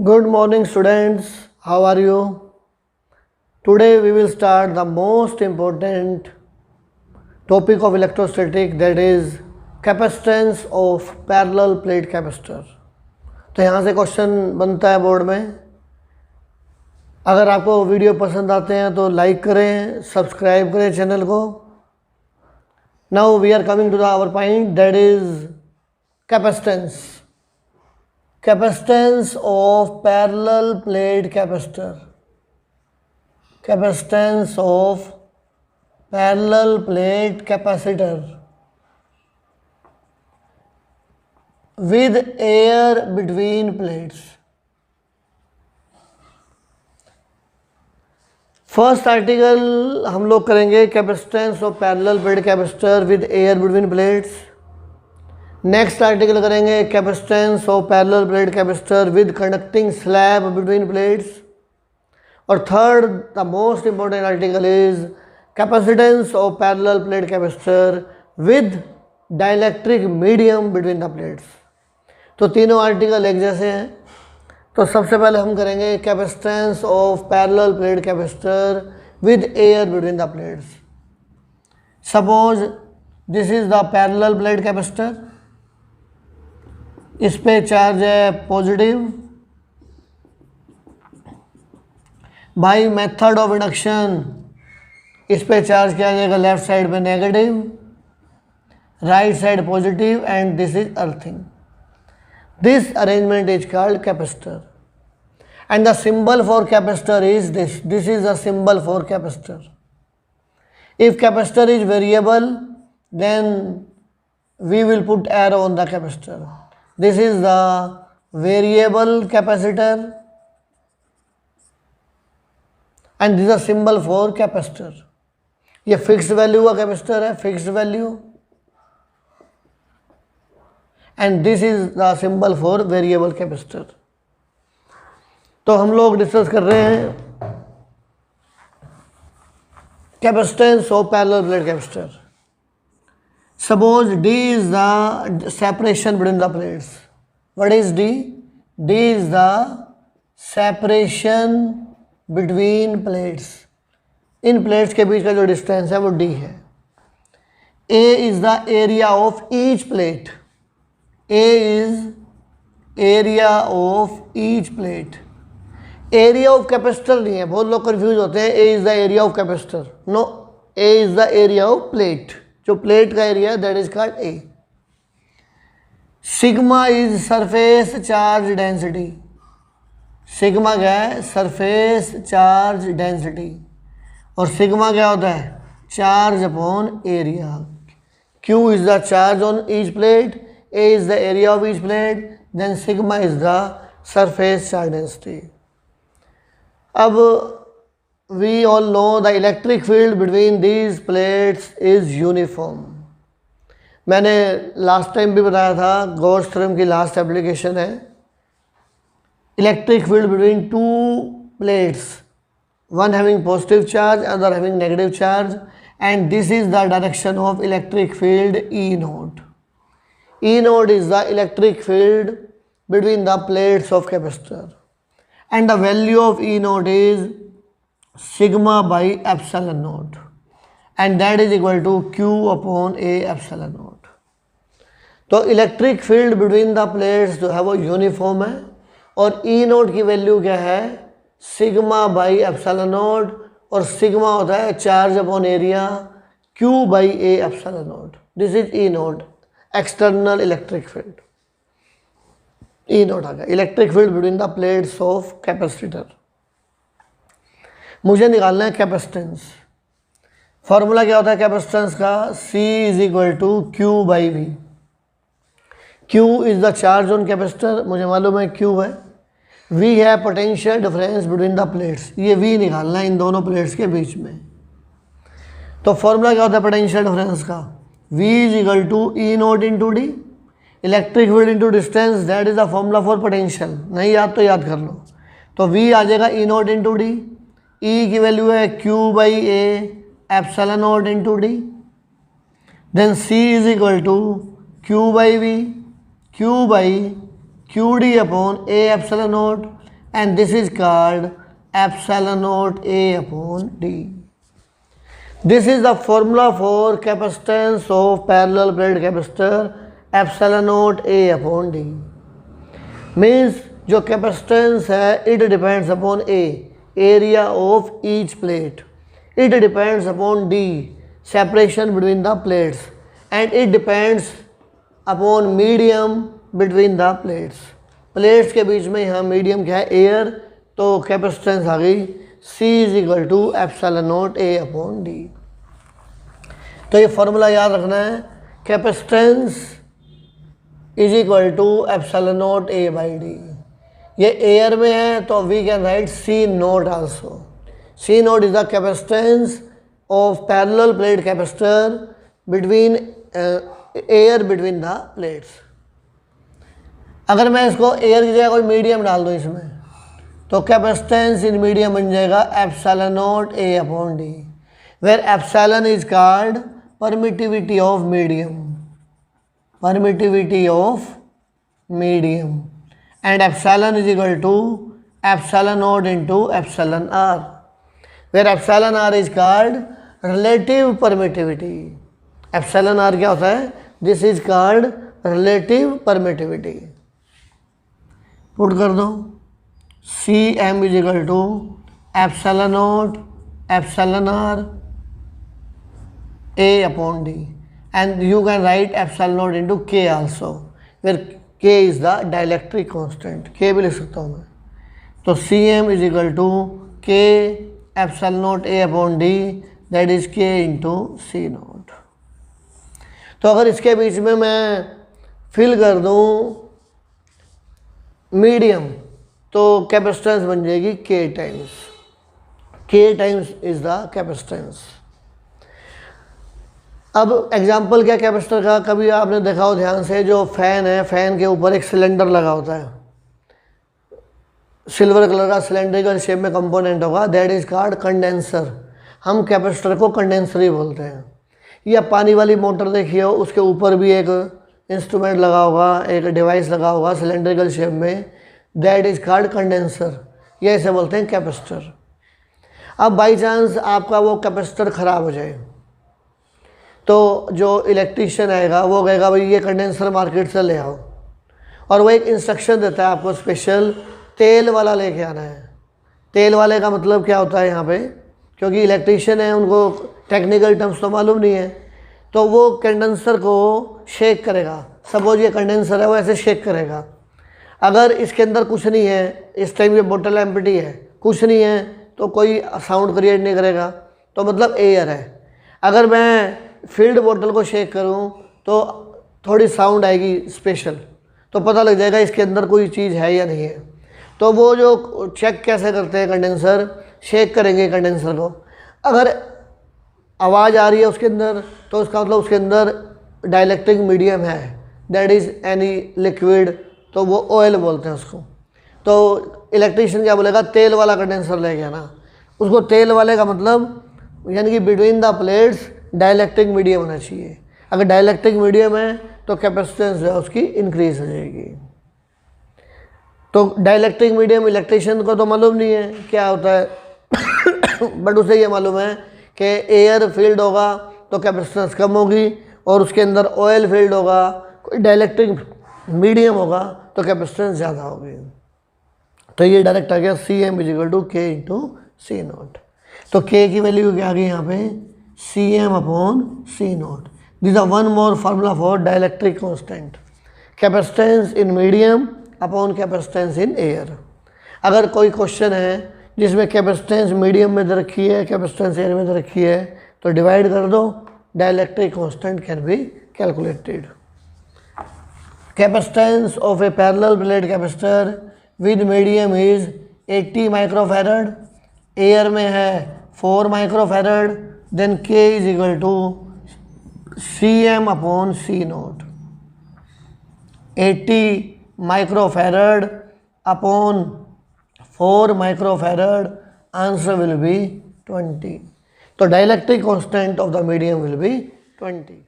Good morning, students. How are you? Today we will start the most important topic of electrostatic, that is capacitance of parallel plate capacitor. तो यहाँ से question बनता है board में. अगर आपको video पसंद आते हैं तो लाइक करें, सब्सक्राइब करें चैनल को. Now we are coming to the our point, that is capacitance. Capacitance of parallel plate capacitor. Capacitance of parallel plate capacitor with air between plates. First article हम लोग करेंगे capacitance of parallel plate capacitor with air between plates. Next article करेंगे capacitance of parallel plate capacitor with conducting slab between plates. और third the most important article is capacitance of parallel plate capacitor with dielectric medium between the plates. तो तीनों article एक जैसे हैं. तो सबसे पहले हम करेंगे capacitance of parallel plate capacitor with air between the plates. Suppose this is the parallel plate capacitor. इस पे चार्ज है positive. By method of induction इस पे चार्ज किया जाएगा लेफ्ट साइड पे negative, right side positive, and this is earthing. This arrangement is called capacitor and the symbol for capacitor is this. This is the symbol for capacitor. If capacitor is variable then we will put arrow on the capacitor. This is the variable capacitor and this is a symbol for capacitor. ये fixed value का capacitor है, fixed value, and this is the symbol for variable capacitor. तो हम लोग discuss कर रहे हैं capacitance of parallel plate capacitor. Suppose D is the separation between the plates. What is D? D is the separation between plates. In plates के बीच का जो distance है वो D है. A is the area of each plate. A is area of each plate. Area of capacitor नहीं है, बहुत लोग कंफ्यूज होते हैं. A is the area of capacitor. No, A is the area of plate. जो plate का area that is called a. Sigma is surface charge density. Sigma क्या है? Surface charge density. और सिग्मा क्या होता है? Charge upon area. Q is the charge on each plate, A is the area of each plate, then sigma is the surface charge density. अब we all know the electric field between these plates is uniform. मैंने last time भी बताया था, Gauss theorem की last application है. Electric field between two plates, one having positive charge, other having negative charge, and this is the direction of electric field E note. E naught is the electric field between the plates of capacitor and the value of E naught is sigma by epsilon naught, and that is equal to q upon a epsilon naught. तो electric field between the plates जो है वो uniform है, और E note की value क्या है? Sigma by epsilon naught, और सिग्मा होता है charge upon area, q by a epsilon naught. This is E naught, external electric field. E naught आ गया electric field between the plates of capacitor. मुझे निकालना है कैपेसिटेंस. फॉर्मूला क्या होता है कैपेसिटेंस का? C is equal to Q by V. Q is the charge on capacitor, मुझे मालूम है Q है. V है potential difference between the plates. ये V निकालना है इन दोनों प्लेट्स के बीच में. तो फॉर्मूला क्या होता है पोटेंशियल डिफरेंस का? V is equal to E naught into D. Electric field into distance, that is the formula for potential. नहीं याद तो याद कर लो. तो V आ जाएगा E naught into D. E की वैल्यू है Q by A epsilon naught into D. Then C is equal to Q by V, Q by Q D upon A epsilon naught and this is called epsilon naught A upon D. This is the formula for capacitance of parallel plate capacitor, epsilon naught A upon D. Means जो capacitance है it depends upon A, area of each plate. It depends upon D, separation between the plates, and it depends upon medium between the plates. Plates के बीच में यहाँ medium क्या है, air, तो capacitance आ गई C is equal to epsilon naught A upon D. तो ये फॉर्मूला याद रखना है, capacitance is equal to epsilon naught A by D. ये एयर में है तो we can write C naught also. C naught is the capacitance of parallel plate capacitor between air between the plates. अगर मैं इसको एयर की जगह कोई मीडियम डाल दूँ इसमें, तो कैपेसिटेंस इन मीडियम बन जाएगा epsilon naught A upon D, where epsilon is called permittivity of medium, permittivity of medium, and epsilon is equal to epsilon naught into epsilon R, where epsilon R is called relative permittivity. Epsilon R क्या होता है, this is called relative permittivity. Put कर दो, Cm is equal to epsilon naught epsilon R A upon D, and you can write epsilon naught into K also, where K is the dielectric constant. K भी लिख सकता हूँ मैं. तो Cm is equal to K epsilon naught A upon D, that is K into C naught. तो अगर इसके बीच में मैं फिल कर दूँ मीडियम, तो कैपेसिटेंस बन जाएगी K times. K times is the capacitance. अब एग्जाम्पल क्या कैपेसिटर का, कभी आपने देखा हो ध्यान से, जो फैन है, फैन के ऊपर एक सिलेंडर लगा होता है, सिल्वर कलर का सिलेंड्रिकल शेप में कंपोनेंट होगा, दैट इज कॉल्ड कंडेंसर. हम कैपेसिटर को कंडेंसर ही बोलते हैं. या पानी वाली मोटर देखिए हो, उसके ऊपर भी एक इंस्ट्रूमेंट लगा होगा, एक डिवाइस लगा होगा सिलेंड्रिकल शेप में, दैट इज कॉल्ड कंडेंसर. ये ऐसे बोलते हैं कैपेसिटर. अब बाई चांस आपका वो कैपेसिटर ख़राब हो जाए, तो जो इलेक्ट्रीशियन आएगा वो कहेगा भाई ये कंडेंसर मार्केट से ले आओ, और वो एक इंस्ट्रक्शन देता है आपको स्पेशल, तेल वाला लेके आना है. तेल वाले का मतलब क्या होता है यहाँ पे, क्योंकि इलेक्ट्रीशियन है, उनको टेक्निकल टर्म्स तो मालूम नहीं है, तो वो कंडेंसर को शेक करेगा. सपोज ये कंडेंसर है, वो ऐसे शेक करेगा. अगर इसके अंदर कुछ नहीं है, इस टाइम ये बोतल एम्प्टी है, कुछ नहीं है, तो कोई साउंड क्रिएट नहीं करेगा, तो मतलब एयर है. अगर मैं फील्ड बोतल को शेक करूं तो थोड़ी साउंड आएगी स्पेशल, तो पता लग जाएगा इसके अंदर कोई चीज़ है या नहीं है. तो वो जो चेक कैसे करते हैं, कंडेंसर शेक करेंगे कंडेंसर को, अगर आवाज़ आ रही है उसके अंदर, तो उसका मतलब उसके अंदर डाइलेक्ट्रिक मीडियम है, दैट इज़ एनी लिक्विड, तो वो ऑयल बोलते हैं उसको. तो इलेक्ट्रीशियन क्या बोलेगा, तेल वाला कंडेंसर ले गया ना, उसको तेल वाले का मतलब यानी कि between the plates dielectric medium होना चाहिए. अगर डाइलेक्ट्रिक मीडियम है तो कैपेसिटेंस जो है उसकी इंक्रीज हो जाएगी. तो डाइलेक्ट्रिक मीडियम इलेक्ट्रीशियन को तो मालूम नहीं है क्या होता है, बट उसे ये मालूम है कि एयर फील्ड होगा तो कैपेसिटेंस कम होगी, और उसके अंदर ऑयल फील्ड होगा, कोई डाइलेक्ट्रिक मीडियम होगा तो कैपेसिटेंस ज़्यादा होगी. तो ये डायरेक्ट आ गया Cm is equal to K into C naught. तो K की वैल्यू क्या आ गई यहाँ पे, Cm upon C naught. This is one more formula for dielectric constant, capacitance in medium upon capacitance in air. अगर कोई क्वेश्चन है जिसमें कैपेसिटेंस मीडियम में दे रखी है, कैपेसिटेंस एयर में दे रखी है, तो डिवाइड कर दो, dielectric constant can be calculated. Capacitance of a parallel plate capacitor with medium is 80 microfarad, air में है 4 microfarad, then K is equal to Cm upon C naught. 80 microfarad upon 4 microfarad, answer will be 20. तो dielectric constant of the medium will be 20.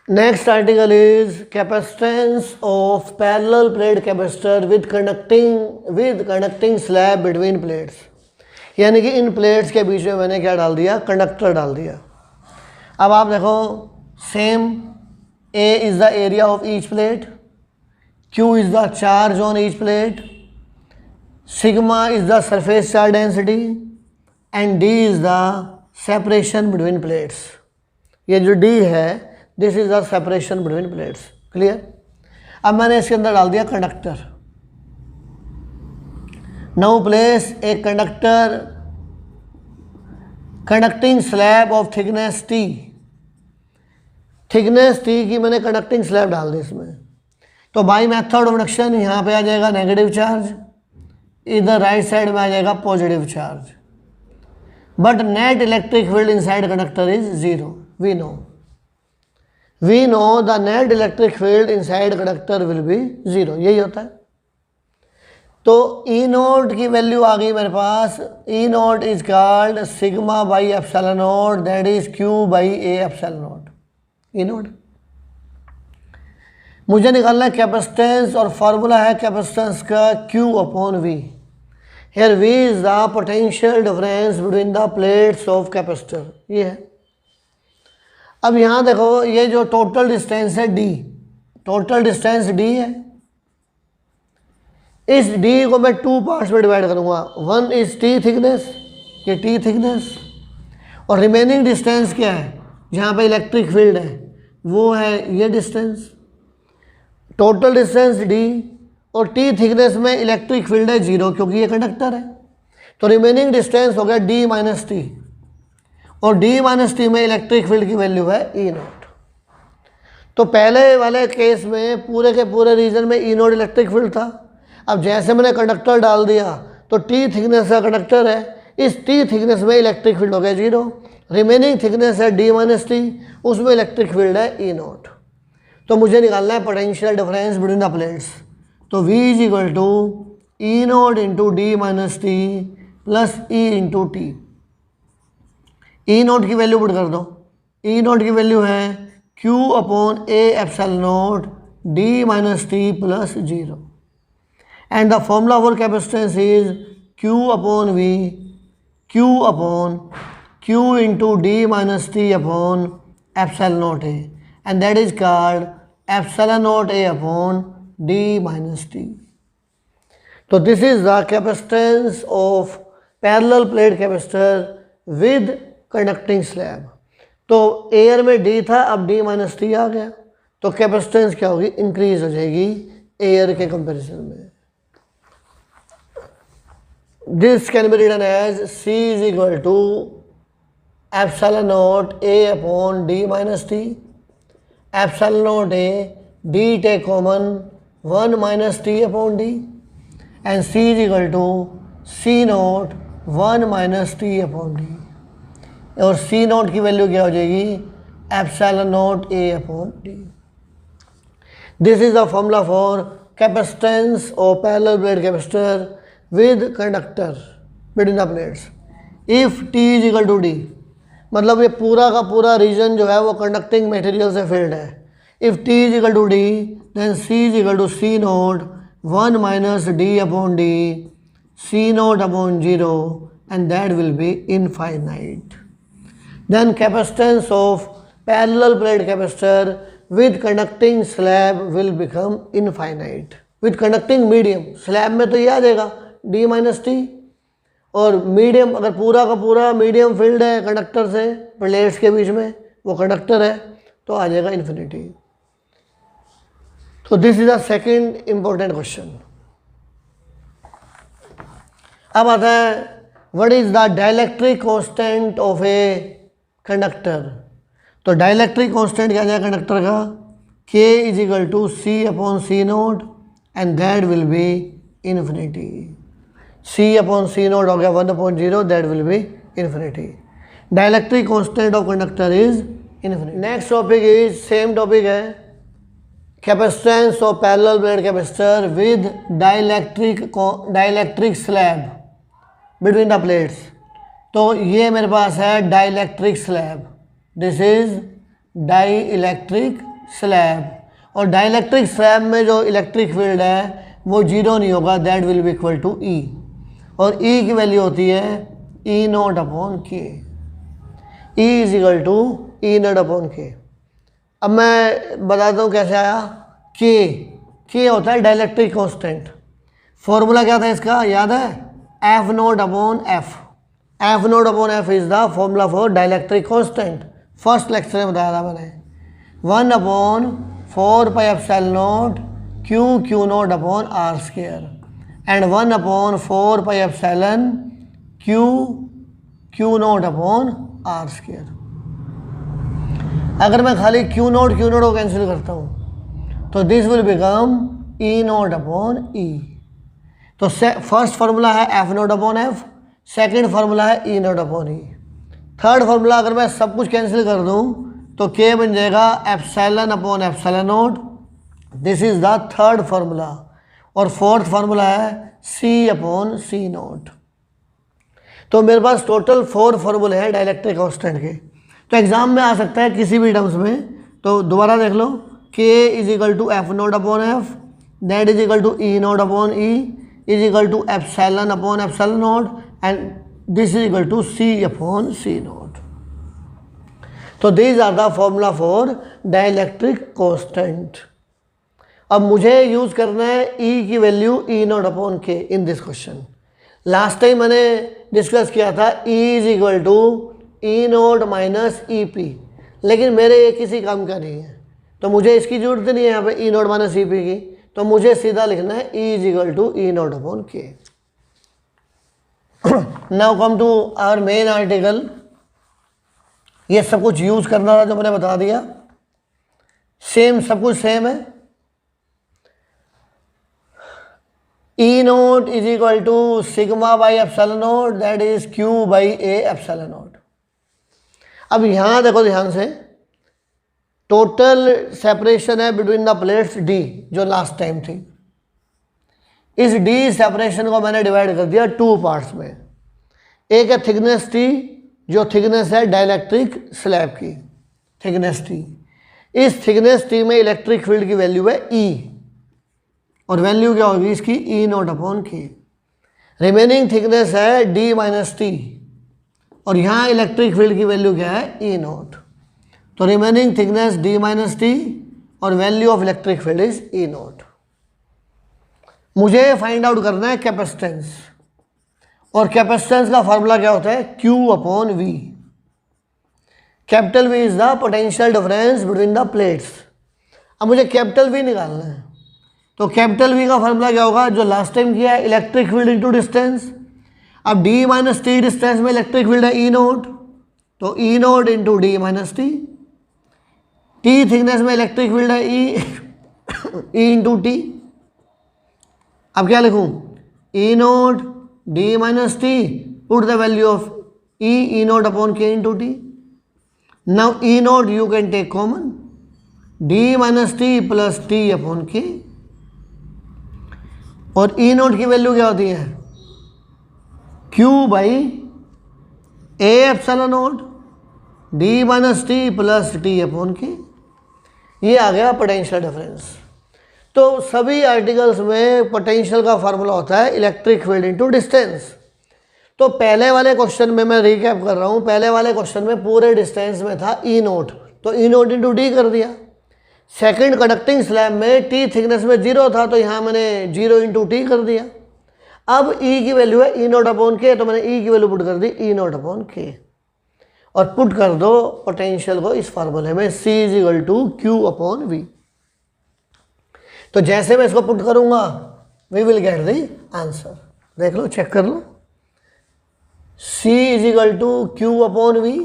Next article is capacitance of parallel plate capacitor with conducting slab between plates, यानी कि इन plates के बीच में मैंने क्या डाल दिया, कंडक्टर डाल दिया। अब आप देखो, same A is the area of each plate, Q is the charge on each plate, sigma is the surface charge density and D is the separation between plates. ये जो D है, this is the separation between plates. Clear? अब मैंने इसके अंदर डाल दिया conductor. Now place a conductor conducting slab of thickness T। Thickness T की मैंने कंडक्टिंग स्लैब डाल दी इसमें, तो बाई मेथड ऑफ इंडक्शन यहाँ पे आ जाएगा नेगेटिव चार्ज, इधर राइट साइड में आ जाएगा positive charge, but net electric field inside conductor is zero. we know the net electric field inside conductor will be zero, यही होता है। तो E नोट की वैल्यू आ गई मेरे पास, E note is called sigma by epsilon naught, that is Q by A epsilon note. E note मुझे निकालना है कैपेसिटेंस, और फार्मूला है कैपेसिटेंस का Q upon V। Here V is the potential difference between the plates of capacitor, ये है। अब यहाँ देखो, ये जो टोटल डिस्टेंस है D, टोटल डिस्टेंस D है, इस D को मैं 2 पार्ट्स में डिवाइड करूँगा। वन इज T थिकनेस, ये T थिकनेस, और रिमेनिंग डिस्टेंस क्या है, जहाँ पे इलेक्ट्रिक फील्ड है वो है ये डिस्टेंस। टोटल डिस्टेंस D और T थिकनेस में इलेक्ट्रिक फील्ड है 0, क्योंकि ये कंडक्टर है, तो रिमेनिंग डिस्टेंस हो गया D माइनस T, और D माइनस T में इलेक्ट्रिक फील्ड की वैल्यू है E नोट। तो पहले वाले केस में पूरे के पूरे रीजन में E नोट इलेक्ट्रिक फील्ड था। अब जैसे मैंने कंडक्टर डाल दिया तो T थिकनेस का कंडक्टर है, इस T थिकनेस में इलेक्ट्रिक फील्ड हो गया 0, रिमेनिंग थिकनेस है D माइनस T, उसमें इलेक्ट्रिक फील्ड है E नोट। तो मुझे निकालना है potential difference between the plates, तो V is equal to E naught into D minus T plus E into T। E naught की वैल्यू पुट कर दो, E नोट की वैल्यू है Q upon A epsilon naught D minus T plus 0, and the formula for capacitance is Q upon V, Q upon Q into D minus T upon epsilon naught A, and that is called epsilon naught A upon D minus T। तो this is the capacitance of parallel plate capacitor with conducting slab. तो air में D था, अब D minus T आ गया, तो capacitance क्या होगी, increase हो जाएगी एयर के कंपैरिजन में। This can be written as C is equal to epsilon naught A upon D minus T, epsilon naught A D take common 1 minus T upon D, and C is equal to C naught 1 minus T upon D, और C naught की value क्या हो जाएगी, epsilon naught A upon D। This is the formula for capacitance of parallel plate capacitor with conductor between the plates if T is equal to D, मतलब ये पूरा का पूरा रीजन जो है वो कंडक्टिंग मटेरियल से फिल्ड है। If T is equal to D, then C is equal to C naught 1 minus D upon D, C naught upon 0, and that will be infinite. Then capacitance of parallel plate capacitor with conducting slab will become infinite. With conducting medium, slab में तो ये आ जाएगा D minus T, और medium, अगर पूरा का पूरा medium field है कंडक्टर से प्लेट्स के बीच में, वो कंडक्टर है, तो आ जाएगा इन्फिनिटी। तो this is the second important question. अब आता है what is the dielectric constant of a conductor. तो डाइलेक्ट्रिक कांस्टेंट क्या जाएगा कंडक्टर का, K is equal to C upon C naught, and that will be infinity. C upon C naught हो गया 1/0, that will be infinity. Dielectric constant of conductor is infinity. Next topic is same topic है, capacitance of parallel plate capacitor with dielectric slab between the plates. तो ये मेरे पास है dielectric slab, this is dielectric slab, और dielectric slab में जो electric field है वो जीरो नहीं होगा, that will be equal to E, और ई की वैल्यू होती है E naught upon K, E is equal to E naught upon K. अब मैं बताता हूँ कैसे आया। के होता है डाइलेक्ट्रिक कांस्टेंट, फॉर्मूला क्या था इसका याद है, F naught upon F, F naught upon F is the formula for dielectric constant, first lecture में बताया था मैंने। 1 upon 4 pi epsilon naught Q naught upon R square and 1 upon 4 pi epsilon Q naught upon R square. अगर मैं खाली Q not को cancel करता हूँ तो this will become E naught upon E. तो फर्स्ट फार्मूला है F naught upon F, second formula है E naught upon E. Third formula अगर मैं सब कुछ कैंसिल कर दूँ तो के बन जाएगा epsilon upon epsilon naught, this is the third formula. और फोर्थ फार्मूला है सी अपॉन सी नॉट। तो मेरे पास टोटल 4 फार्मूले हैं डाइलेक्ट्रिक कांस्टेंट के। तो एग्जाम में आ सकता है किसी भी टर्म्स में, तो दोबारा देख लो, K is equal to F naught upon F, that is equal to E naught upon E is equal to epsilon upon epsilon naught and this is equal to C upon C naught. तो these are the formula for dielectric constant. अब मुझे use करना है ई की value E naught upon K in this question. Last time मैंने discuss किया था E is equal to E naught minus E P, लेकिन मेरे ये किसी काम का नहीं है, तो मुझे इसकी जरूरत नहीं है यहाँ पे E naught minus E P की, तो मुझे सीधा लिखना है E is equal to E naught upon K. Now come to our main article. ये सब कुछ यूज करना था जो मैंने बता दिया, सेम सब कुछ सेम है। E naught is equal to sigma by epsilon naught, that is Q by A epsilon naught. अब यहां देखो ध्यान से, टोटल सेपरेशन है बिटवीन द प्लेट्स डी जो लास्ट टाइम थी। इस डी सेपरेशन को मैंने डिवाइड कर दिया 2 पार्ट्स में। एक है थिकनेस टी, जो थिकनेस है डाइलेक्ट्रिक स्लैब की थिकनेस टी। इस थिकनेस टी में इलेक्ट्रिक फील्ड की वैल्यू है ई, और वैल्यू क्या होगी इसकी E naught upon K. Remaining thickness है डी माइनस टी, और यहाँ इलेक्ट्रिक फील्ड की वैल्यू क्या है ई नॉट। तो remaining thickness D minus T और value of electric field is E naught. मुझे फाइंड आउट करना है कैपेसिटेंस, और कैपेसिटेंस का फार्मूला क्या होता है Q upon V. Capital V is the potential difference between the plates. अब मुझे कैपिटल वी निकालना है, तो कैपिटल वी का फार्मूला क्या होगा जो लास्ट टाइम किया है, इलेक्ट्रिक फील्ड इंटू डिस्टेंस। अब डी माइनस टी डिस्टेंस में इलेक्ट्रिक फील्ड है ई नोट, तो E naught into D minus T. T thickness में इलेक्ट्रिक फील्ड है ई इंटू टी। अब क्या लिखूं, E naught D minus T, put the value of E naught upon K into T. Now E naught you can take common, D minus T plus T upon K, और E note की value क्या होती है Q by A epsilon naught D minus T plus T upon के। ये आ गया potential difference. तो सभी आर्टिकल्स में पोटेंशियल का फार्मूला होता है इलेक्ट्रिक फील्ड इनटू डिस्टेंस। तो पहले वाले क्वेश्चन में मैं रिकैप कर रहा हूँ, पहले वाले क्वेश्चन में पूरे डिस्टेंस में था ई नोट, तो ई नोट इंटू डी कर दिया। सेकंड कंडक्टिंग स्लैब में टी थिकनेस में 0 था, तो यहाँ मैंने 0 इंटू टी कर दिया। अब ई की वैल्यू है ई नोट अपॉन के, तो मैंने ई की वैल्यू पुट कर दी ई नोट अपॉन के, और पुट कर दो पोटेंशियल को इस फार्मूले में C is equal to Q upon V. तो जैसे मैं इसको पुट करूंगा we will get the answer. देख लो, चेक कर लो, C is equal to Q upon V,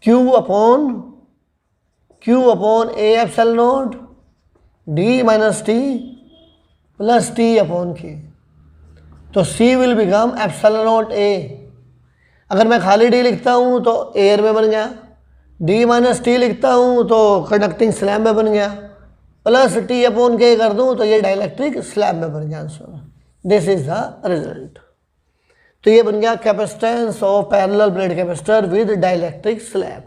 Q upon A epsilon naught D minus T plus T upon K. तो C will become epsilon naught A. अगर मैं खाली D लिखता हूँ तो एयर में बन गया, डी माइनस टी लिखता हूँ तो कंडक्टिंग स्लैब में बन गया, प्लस टी अपॉन के कर दूँ तो ये डाइलेक्ट्रिक स्लैब में बन गया answer. This is the result. तो ये बन गया capacitance of parallel plate capacitor with dielectric slab.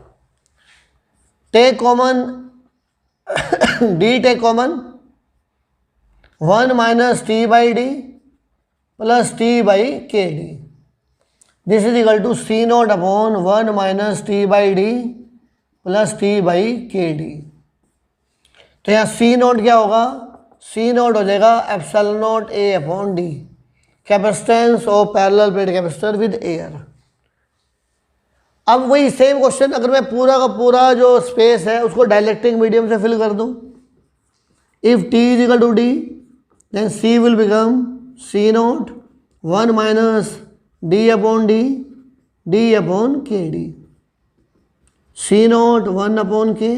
Take common D, take common 1 minus T by D plus T by K D, this is equal to C naught upon 1 minus T by D plus T by K D. तो यहाँ सी note क्या होगा, सी note हो जाएगा epsilon naught A upon D, capacitance of parallel plate capacitor with air. अब वही same question, अगर मैं पूरा का पूरा जो स्पेस है उसको डाइलेक्ट्रिक मीडियम से फिल कर दूं, if T is equal to D then C will become C naught 1 minus D upon D, D upon K D, C naught 1 upon K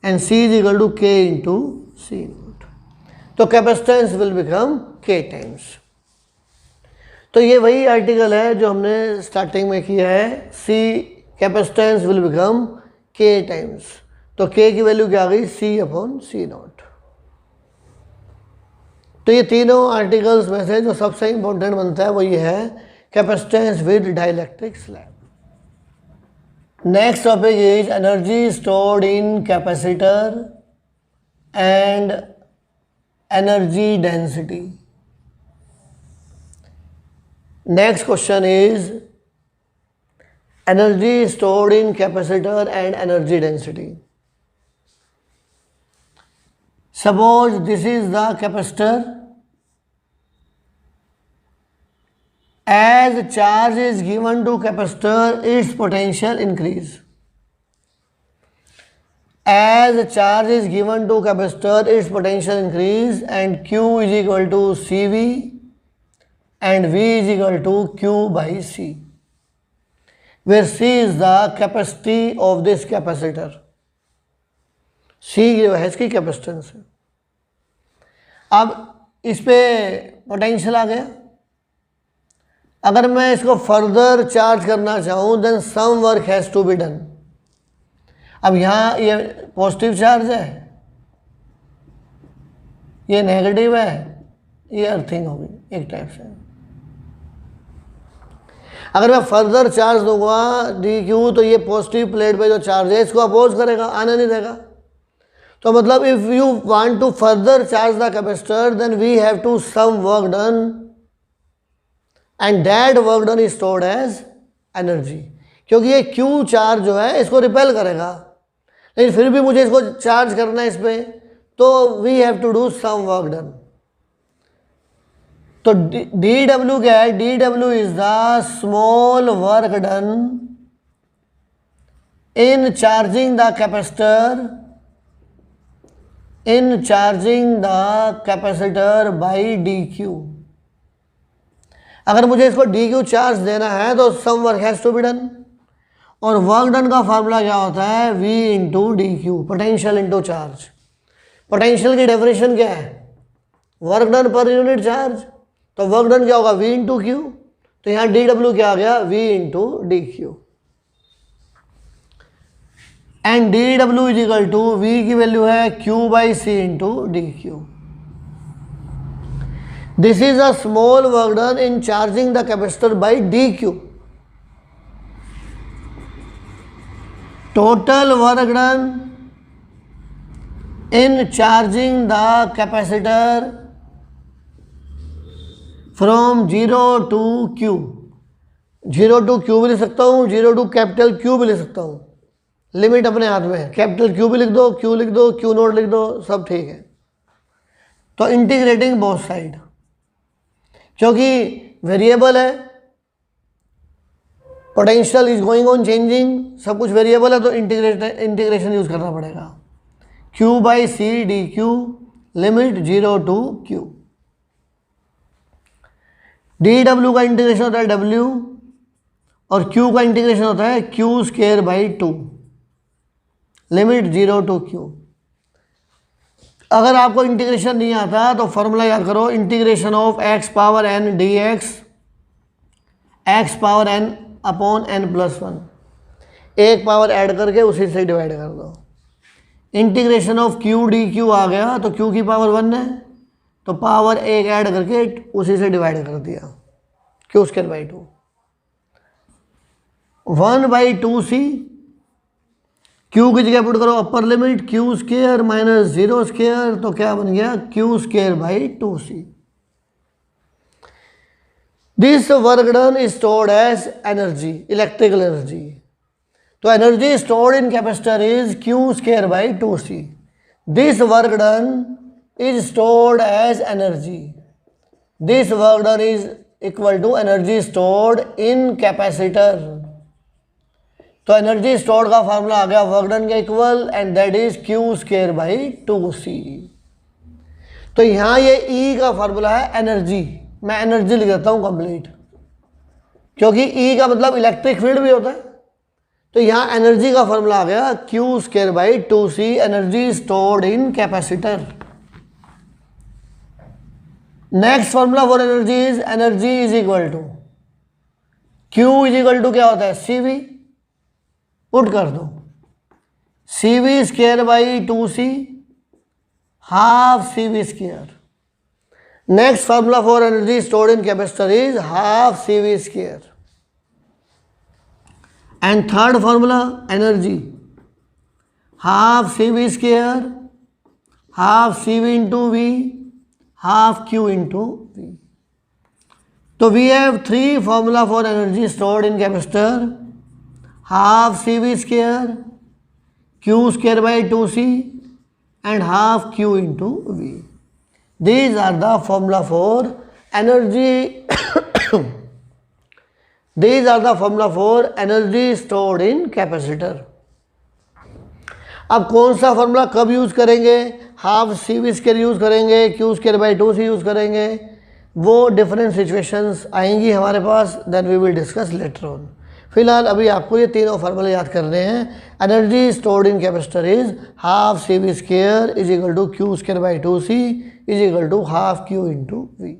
and C is equal to K into C naught. तो capacitance will become K times. तो ये वही article है जो हमने starting में किया है, सी capacitance will become K times. तो के की वैल्यू क्या आ गई, सी अपॉन सी नॉट। तो ये तीनों आर्टिकल्स में से जो सबसे इंपॉर्टेंट बनता है वो ये है capacitance with dielectric slab. Next topic is energy stored in capacitor and energy density. Next question is energy stored in capacitor and energy density. Suppose this is the capacitor. As charge is given to capacitor, its potential increase. As charge is given to capacitor, its potential increase, and Q is equal to CV. And V is equal to Q by C, where C is the capacity of this capacitor. C जो है इसकी capacitance है। अब इस पे potential आ गया, अगर मैं इसको फर्दर चार्ज करना चाहूँ then some work has to be done. अब यहाँ ये पॉजिटिव चार्ज है, ये नेगेटिव है, ये अर्थिंग होगी एक टाइप से। अगर मैं फर्दर चार्ज दूंगा डी क्यू तो ये पॉजिटिव प्लेट पे जो चार्ज है इसको अपोज करेगा, आने नहीं देगा। तो मतलब if you want to further charge the capacitor then we have to some work done and that work done is stored as energy, क्योंकि ये क्यू चार्ज जो है इसको रिपेल करेगा, लेकिन फिर भी मुझे इसको चार्ज करना है इस पर, तो we have to do some work done. तो डी डब्ल्यू क्या है, D W is the small work done in charging the capacitor, in charging the capacitor by D Q. अगर मुझे इसको डी क्यू चार्ज देना है तो some work has to be done, और वर्क डन का फार्मूला क्या होता है, V into D Q, potential into charge. Potential की डेफिनेशन क्या है, work done per unit charge, तो वर्क डन क्या होगा, V इंटू क्यू। तो यहाँ डी डब्ल्यू क्या आ गया, V into D Q, and D W is equal to V की वैल्यू है Q by C into D Q. This is a small work done in charging the capacitor by D Q. Total work done in charging the capacitor from 0 to Q, 0 to Q भी लिख सकता हूँ, 0 to capital Q भी लिख सकता हूँ, limit अपने हाथ में है। कैपिटल Q भी लिख दो, Q लिख दो, Q नोट लिख दो, सब ठीक है। तो इंटीग्रेटिंग बोथ साइड, क्योंकि वेरिएबल है, potential is going on changing, सब कुछ वेरिएबल है, तो इंटीग्रेशन यूज करना पड़ेगा। Q by C D Q, limit 0 to Q। D W का इंटीग्रेशन होता है W, और Q का इंटीग्रेशन होता है Q square by 2, limit 0 to Q। अगर आपको इंटीग्रेशन नहीं आता तो फॉर्मूला याद करो, integration of x power n dx, x power n upon n plus 1, एक पावर ऐड करके उसी से डिवाइड कर दो। Integration of Q D Q आ गया तो Q की पावर 1 है, तो पावर एक ऐड करके उसी से डिवाइड कर दिया, Q square by 2। 1 by 2 C, Q की जगह पुट करो upper limit Q square minus 0 square, तो क्या बन गया Q square by 2c। This work done is stored as energy, electrical energy. तो energy stored in capacitor is Q square by 2c। This work done is stored as energy, this work done is equal to energy stored in capacitor. तो energy stored का formula आ गया work done के equal and that is Q square by 2c। तो यहां ये E का formula है एनर्जी, मैं एनर्जी लिख देता हूं कंप्लीट, क्योंकि E का मतलब इलेक्ट्रिक फील्ड भी होता है। तो यहां एनर्जी का फार्मूला आ गया Q square by 2c, energy stored in capacitor. Next formula for energy is equal to Q is equal to क्या होता है CV, पुट कर दो CV square by 2c half CV square. Next formula for energy stored in capacitor is half CV square. And third formula energy half CV square half CV into V half Q into V। तो we have three formula for energy stored in capacitor, half CV square Q square by 2c and half Q into V. These are the formula for energy these are the formula for energy stored in capacitor. अब कौन सा formula कब use करेंगे, half CV square use करेंगे, Q square by 2c use करेंगे, वो different situations आएंगी हमारे पास, then we will discuss later on. फिलहाल अभी आपको ये तीनों फार्मूले याद करने हैं। Energy stored in capacitor is half CV square is equal to Q square by 2c is equal to half Q into V।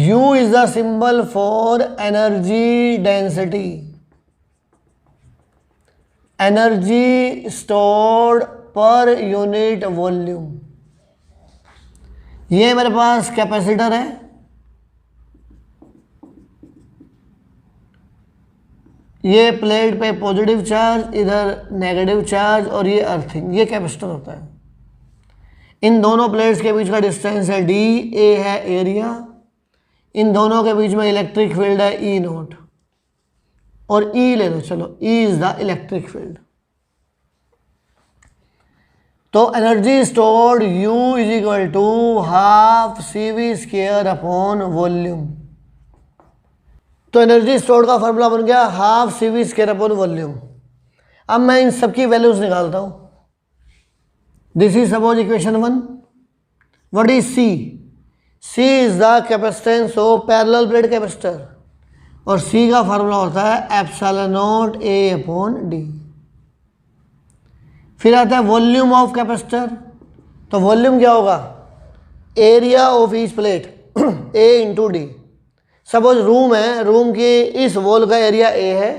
U is the symbol for energy density, energy stored per unit volume. ये मेरे पास capacitor है, ये plate पे positive charge, इधर negative charge, और ये earthing, ये capacitor होता है। इन दोनों प्लेट्स के बीच का डिस्टेंस है D, A है एरिया, इन दोनों के बीच में इलेक्ट्रिक फील्ड है E नोट, और E ले लो, चलो E is the electric field. तो energy stored U is equal to half CV square upon volume. तो एनर्जी स्टोर्ड का फॉर्मूला बन गया half CV square upon volume. अब मैं इन सबकी वैल्यूज निकालता हूं। This is suppose equation 1। What is C? C is the capacitance of parallel plate capacitor, और C का फॉर्मूला होता है epsilon naught A upon D। फिर आता है वॉल्यूम ऑफ कैपेसिटर। तो वॉल्यूम क्या होगा, area of each plate A into D। Suppose room है, रूम की इस वॉल का एरिया A है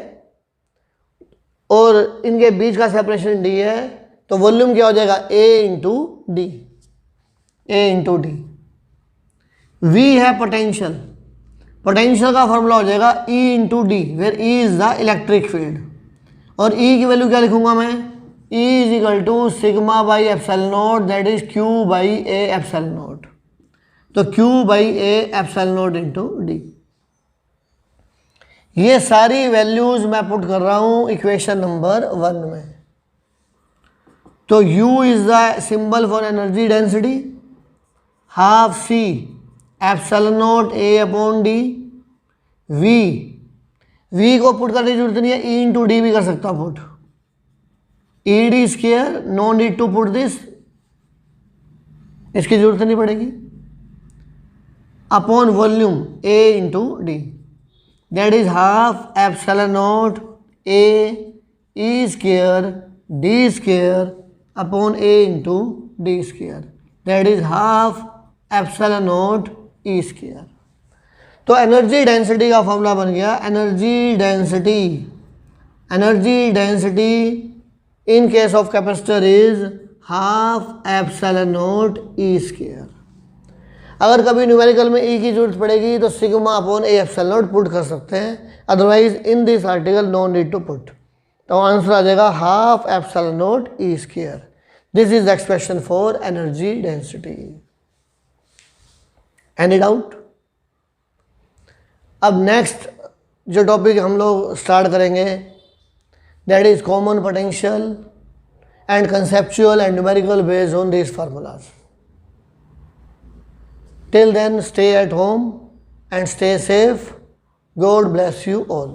और इनके बीच का सेपरेशन D है, तो वॉल्यूम क्या हो जाएगा A into D, A into D। V है पोटेंशियल, पोटेंशियल का फॉर्मूला हो जाएगा E into D, where E is the electric field, और E की वैल्यू क्या लिखूंगा मैं, E is equal to sigma by epsilon naught, that is Q by A epsilon naught. तो Q by A epsilon naught into D। ये सारी values मैं put कर रहा हूं इक्वेशन नंबर 1 में। तो U is the symbol for energy density, half C epsilon naught A upon D। V को पुट करने की जरूरत नहीं है, E इंटू D भी कर सकता हूं put, ED square, no need to put this, इसकी जरूरत नहीं पड़ेगी, upon volume A into D, that is half epsilon naught A E square D square upon A into D square, that is half epsilon naught E square. तो energy density का formula बन गया, energy density in case of capacitor is half epsilon naught E square. अगर कभी numerical में E की जरूरत पड़ेगी तो sigma upon A epsilon naught put कर सकते हैं, otherwise in this article no need to put. तो आंसर आ जाएगा half epsilon naught E square. This is the expression for energy density. Any doubt? अब नेक्स्ट जो टॉपिक हम लोग स्टार्ट करेंगे that is common potential and conceptual and numerical based on this formulas. Till then, stay at home and stay safe. God bless you all.